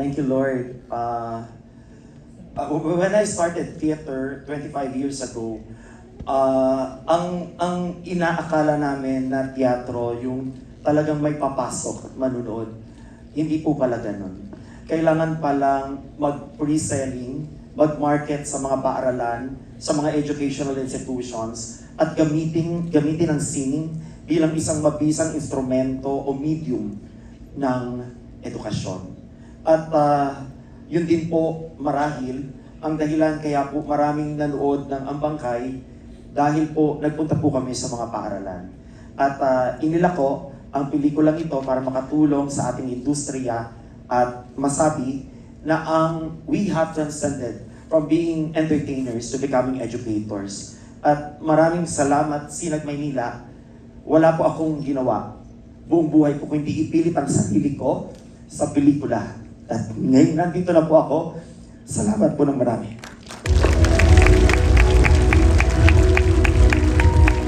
Thank you, Lord. When I started theater 25 years ago, ang inaakala namin na teatro, yung talagang may papasok at manunood, hindi po pala ganun. Kailangan palang mag-pre-selling, mag-market sa mga paaralan, sa mga educational institutions, at gamitin ang sining bilang isang mabisang instrumento o medium ng edukasyon. At yun din po marahil ang dahilan kaya po maraming nanood ng Ambangkay dahil po nagpunta po kami sa mga paaralan. At inilako ang pelikulang ito para makatulong sa ating industriya at masabi na we have transcended from being entertainers to becoming educators. At maraming salamat, Sinag Maynila. Wala po akong ginawa. Buong buhay ko hindi ipilit ang sarili ko sa pelikula. At ngayon nandito na po ako. Salamat po ng marami.